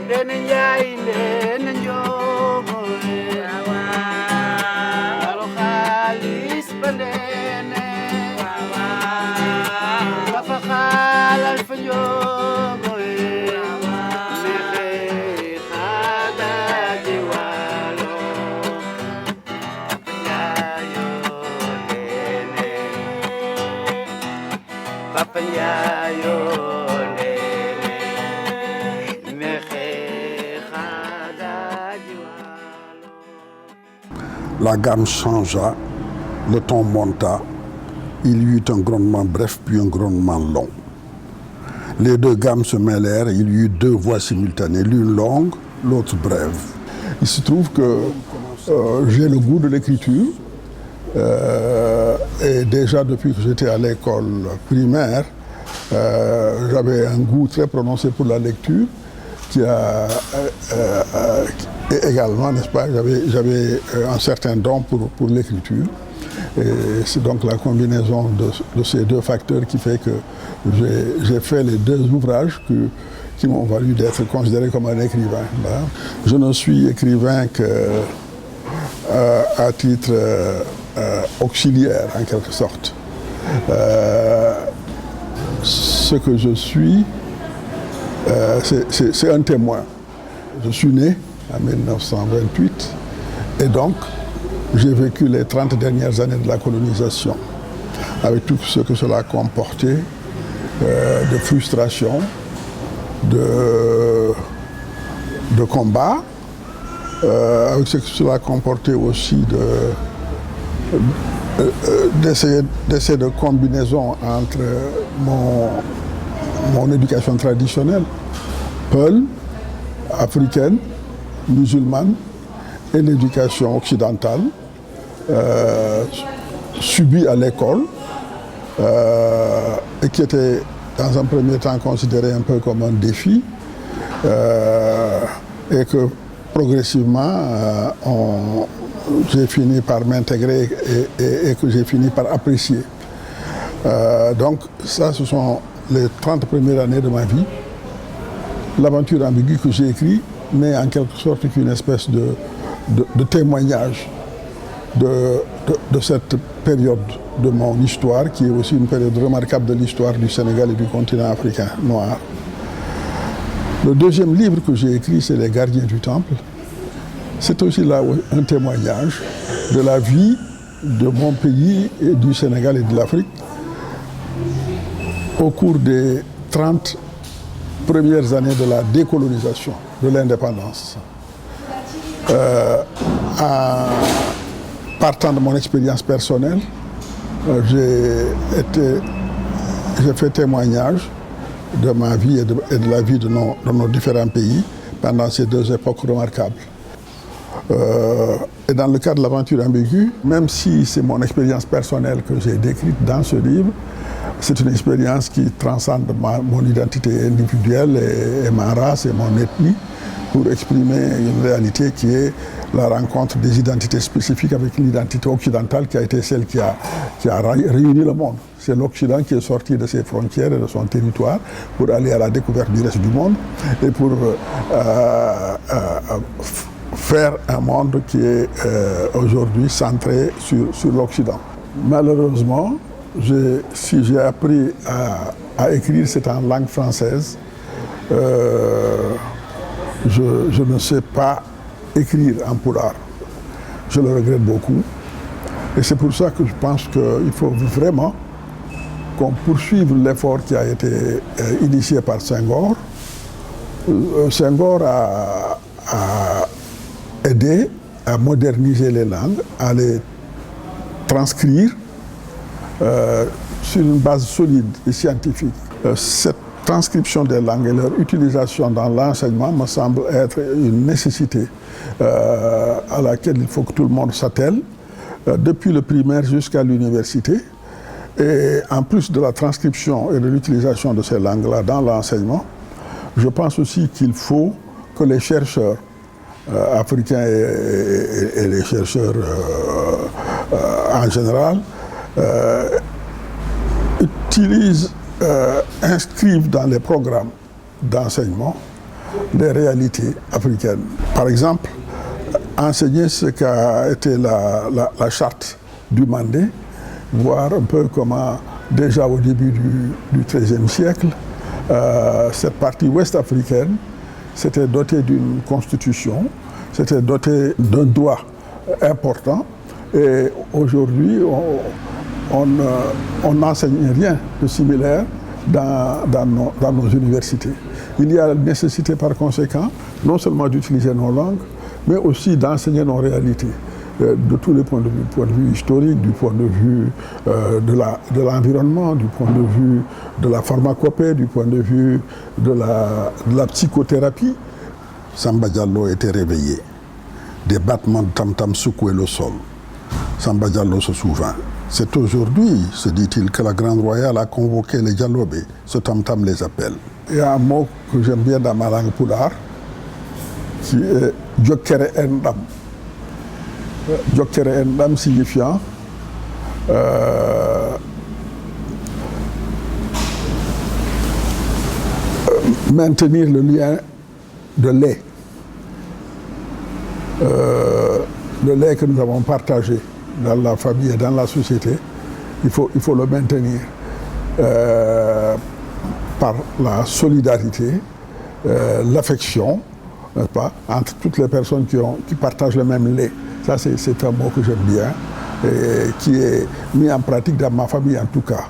Ndene Njaay ndene Njogo alo xaalis ba ndene dafa xaalal fa Njogo nexe xaada ji waalo Papa Ndiayo ndene nexe xaada ji waalo. La gamme changea, le ton monta, il y eut un grondement bref puis un grondement long. Les deux gammes se mêlèrent, il y eut deux voix simultanées, l'une longue, l'autre brève. Il se trouve que j'ai le goût de l'écriture et déjà depuis que j'étais à l'école primaire, j'avais un goût très prononcé pour la lecture et également, n'est-ce pas, j'avais un certain don pour l'écriture. Et c'est donc la combinaison de ces deux facteurs qui fait que j'ai fait les deux ouvrages qui m'ont valu d'être considéré comme un écrivain. Je ne suis écrivain qu'à titre auxiliaire, en quelque sorte. Ce que je suis, c'est un témoin. Je suis né en 1928 et donc j'ai vécu les 30 dernières années de la colonisation avec tout ce que cela comportait de frustration, de combat, avec ce que cela comportait aussi d'essayer de combinaison entre mon éducation traditionnelle, peul, africaine, musulmane, et l'éducation occidentale, subie à l'école, et qui était dans un premier temps considérée un peu comme un défi, et que progressivement j'ai fini par m'intégrer et que j'ai fini par apprécier. Donc ça, ce sont les 30 premières années de ma vie. L'aventure ambiguë que j'ai écrite n'est en quelque sorte qu'une espèce de témoignage de cette période de mon histoire, qui est aussi une période remarquable de l'histoire du Sénégal et du continent africain noir. Le deuxième livre que j'ai écrit, c'est Les Gardiens du Temple. C'est aussi là un témoignage de la vie de mon pays, et du Sénégal et de l'Afrique au cours des 30 premières années de la décolonisation, de l'indépendance. En partant de mon expérience personnelle, j'ai fait témoignage de ma vie et de la vie de nos différents pays pendant ces deux époques remarquables. Et dans le cas de l'aventure ambiguë, même si c'est mon expérience personnelle que j'ai décrite dans ce livre, c'est une expérience qui transcende mon identité individuelle et ma race et mon ethnie, pour exprimer une réalité qui est la rencontre des identités spécifiques avec l'identité occidentale qui a été celle qui a réuni le monde. C'est l'Occident qui est sorti de ses frontières et de son territoire pour aller à la découverte du reste du monde et pour faire un monde qui est aujourd'hui centré sur l'Occident. Malheureusement, si j'ai appris à écrire, c'est en langue française. Je ne sais pas écrire en pulaar. Je le regrette beaucoup. Et c'est pour ça que je pense qu'il faut vraiment qu'on poursuive l'effort qui a été initié par Senghor. Senghor a aidé à moderniser les langues, à les transcrire sur une base solide et scientifique. Cette transcription des langues et leur utilisation dans l'enseignement me semble être une nécessité à laquelle il faut que tout le monde s'attelle, depuis le primaire jusqu'à l'université. Et en plus de la transcription et de l'utilisation de ces langues-là dans l'enseignement, je pense aussi qu'il faut que les chercheurs africains et les chercheurs en général inscrivent dans les programmes d'enseignement des réalités africaines. Par exemple, enseigner ce qu'a été la charte du Mandé, voir un peu comment, déjà au début du XIIIe siècle, cette partie ouest africaine s'était dotée d'une constitution, s'était dotée d'un droit important, et aujourd'hui, on n'enseigne rien de similaire dans nos universités. Il y a la nécessité par conséquent, non seulement d'utiliser nos langues, mais aussi d'enseigner nos réalités, de tous les points de vue, du point de vue historique, du point de vue de l'environnement, du point de vue de la pharmacopée, du point de vue de la psychothérapie. Samba Diallo était réveillé. Des battements de tam-tam secouaient le sol. Samba Diallo se souvint. C'est aujourd'hui, se dit-il, que la Grande Royale a convoqué les Dialobé. Ce tam-tam les appelle. Il y a un mot que j'aime bien dans ma langue pulaar, qui est Jokkere Endam. Jokkere Endam signifiant maintenir le lien de lait. Le lait que nous avons partagé dans la famille et dans la société, il faut le maintenir par la solidarité, l'affection, n'est-ce pas, entre toutes les personnes qui partagent le même lait. Ça, c'est un mot que j'aime bien et qui est mis en pratique dans ma famille en tout cas.